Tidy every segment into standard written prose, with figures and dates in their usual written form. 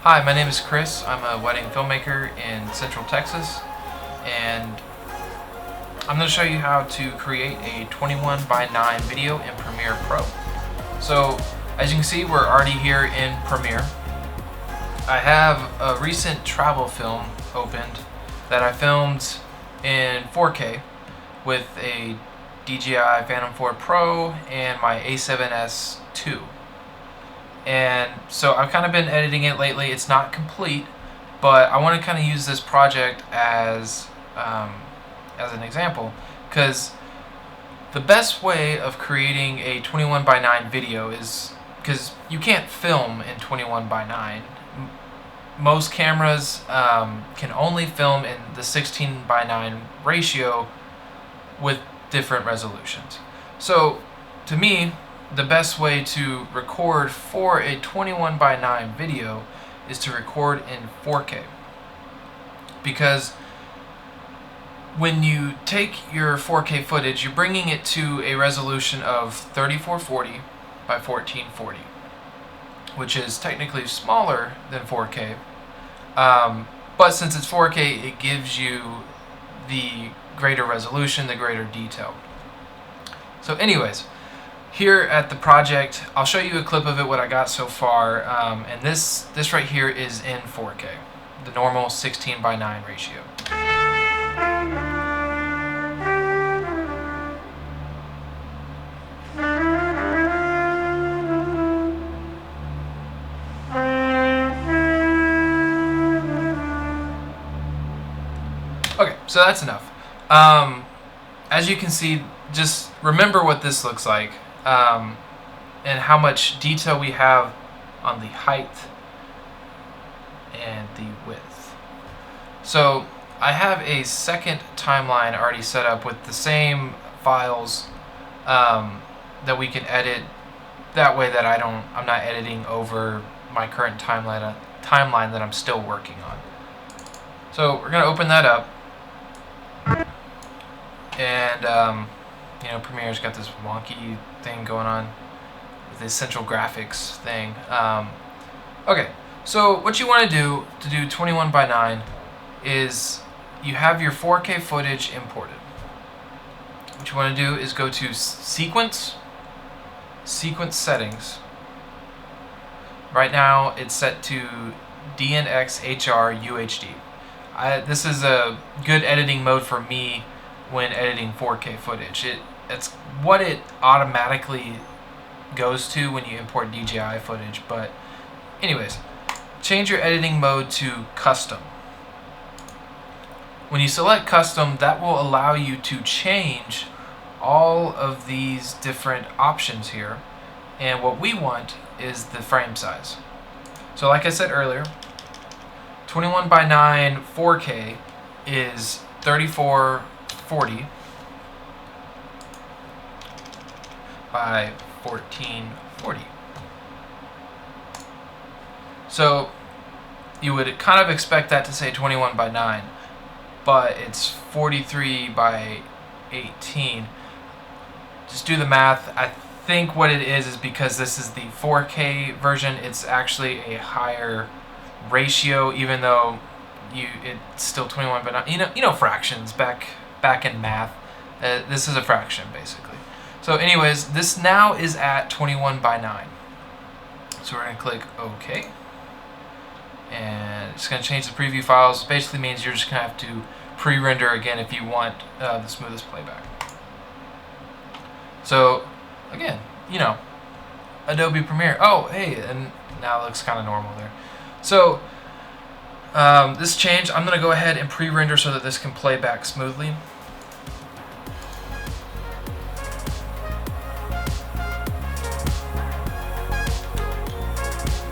Hi, my name is Chris. I'm a wedding filmmaker in Central Texas, and I'm going to show you how to create a 21:9 video in Premiere Pro. So, as you can see, we're already here in Premiere. I have a recent travel film opened that I filmed in 4K with a DJI Phantom 4 Pro and my A7S II. And so I've kind of been editing it lately. It's not complete, but I want to kind of use this project as an example, because the best way of creating a 21:9 video is because you can't film in 21:9. Most cameras can only film in the 16:9 ratio with different resolutions. So to me, the best way to record for a 21:9 video is to record in 4K, because when you take your 4K footage, you're bringing it to a resolution of 3440 by 1440, which is technically smaller than 4K, but since it's 4K, it gives you the greater resolution, the greater detail. So anyways, here at the project, I'll show you a clip of it, what I got so far, and this right here is in 4K, the normal 16:9 ratio. Okay, so that's enough. As you can see, just remember what this looks like. And how much detail we have on the height and the width. So I have a second timeline already set up with the same files that we can edit. That way that I'm not editing over my current timeline that I'm still working on. So we're gonna open that up, and Premiere's got this wonky thing going on with this central graphics thing. Okay, so what you want to do 21:9 is you have your 4K footage imported. What you want to do is go to sequence settings. Right now it's set to DNX HR UHD. This is a good editing mode for me when editing 4K footage. It's what it automatically goes to when you import DJI footage. But anyways, change your editing mode to custom. When you select custom, that will allow you to change all of these different options here, and what we want is the frame size. So like I said earlier, 21:9 4K is 3440 by 1440. So you would kind of expect that to say 21:9, but it's 43 by 18. Just do the math. I think what it is because this is the 4K version. It's actually a higher ratio, even though it's still 21:9. You know fractions back in math. This is a fraction basically. So anyways, this now is at 21:9. So we're going to click OK. And it's going to change the preview files. Basically means you're just going to have to pre-render again if you want the smoothest playback. So again, Adobe Premiere. Oh, hey, and now it looks kind of normal there. So this change, I'm going to go ahead and pre-render so that this can play back smoothly.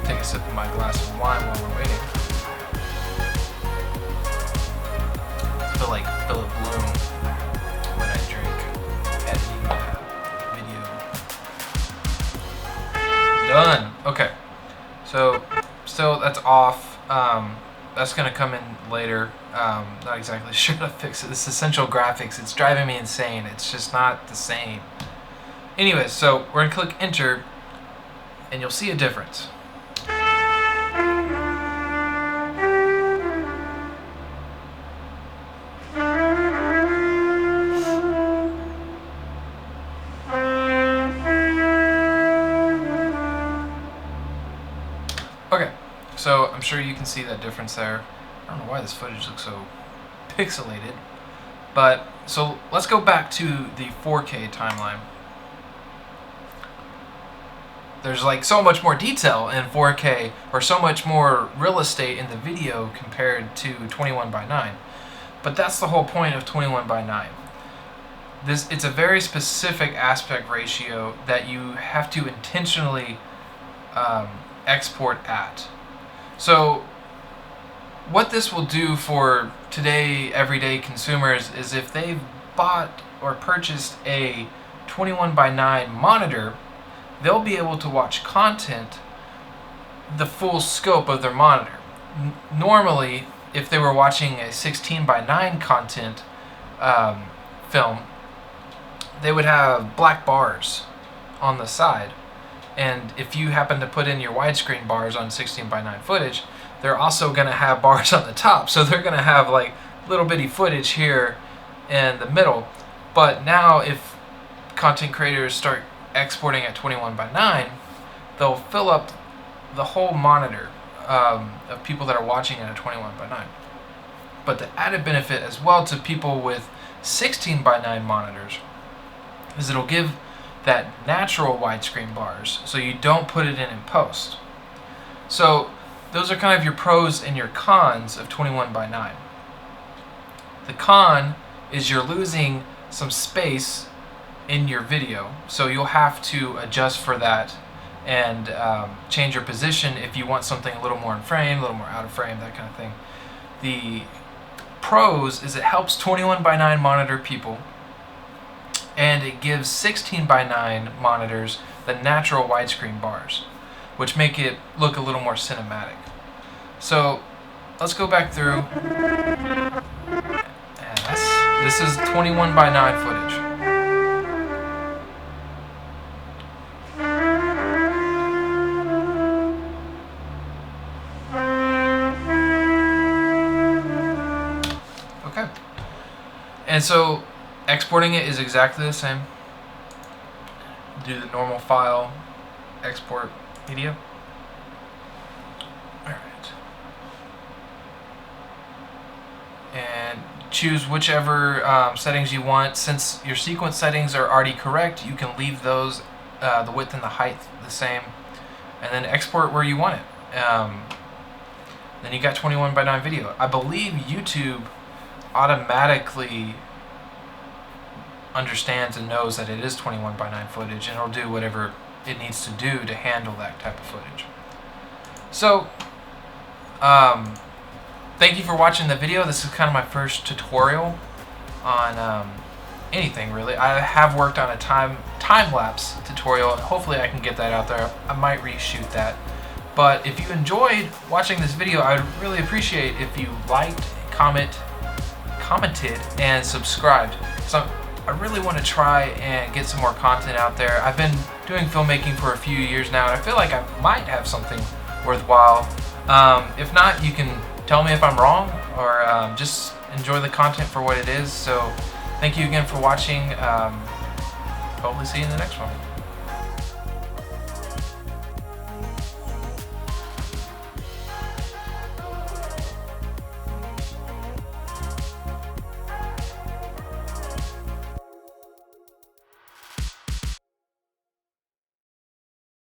Take a sip of my glass of wine while we're waiting. I feel like Philip Bloom when I drink editing video. Done. Okay. So still that's off. That's gonna come in later. Not exactly sure how to fix it. This essential graphics, it's driving me insane. It's just not the same. Anyways, so we're gonna click enter, and you'll see a difference. So I'm sure you can see that difference there. I don't know why this footage looks so pixelated. But, so let's go back to the 4K timeline. There's like so much more detail in 4K, or so much more real estate in the video compared to 21:9. But that's the whole point of 21:9. It's a very specific aspect ratio that you have to intentionally export at. So what this will do for today everyday consumers is if they've bought or purchased a 21:9 monitor, they'll be able to watch content the full scope of their monitor. Normally, if they were watching a 16:9 content film, they would have black bars on the side. And if you happen to put in your widescreen bars on 16:9 footage, they're also going to have bars on the top. So they're going to have like little bitty footage here in the middle. But now if content creators start exporting at 21:9, they'll fill up the whole monitor of people that are watching at a 21:9. But the added benefit as well to people with 16:9 monitors is it'll give that natural widescreen bars, so you don't put it in post. So those are kind of your pros and your cons of 21:9. The con is you're losing some space in your video, so you'll have to adjust for that and change your position if you want something a little more in frame, a little more out of frame, that kind of thing. The pros is it helps 21:9 monitor people, and it gives 16:9 monitors the natural widescreen bars, which make it look a little more cinematic. So let's go back through. This is 21:9 footage. Okay. And so exporting it is exactly the same. Do the normal file, export media. Alright. And choose whichever settings you want. Since your sequence settings are already correct, you can leave those, the width and the height the same, and then export where you want it. Then you got 21:9 video. I believe YouTube automatically understands and knows that it is 21:9 footage, and it'll do whatever it needs to do to handle that type of footage. So thank you for watching the video. This is kind of my first tutorial on anything really. I have worked on a time-lapse tutorial, and hopefully I can get that out there. I might reshoot that. But if you enjoyed watching this video, I would really appreciate if you liked, commented, and subscribed. So I really want to try and get some more content out there. I've been doing filmmaking for a few years now, and I feel like I might have something worthwhile. If not, you can tell me if I'm wrong, or just enjoy the content for what it is. So thank you again for watching. Hopefully see you in the next one.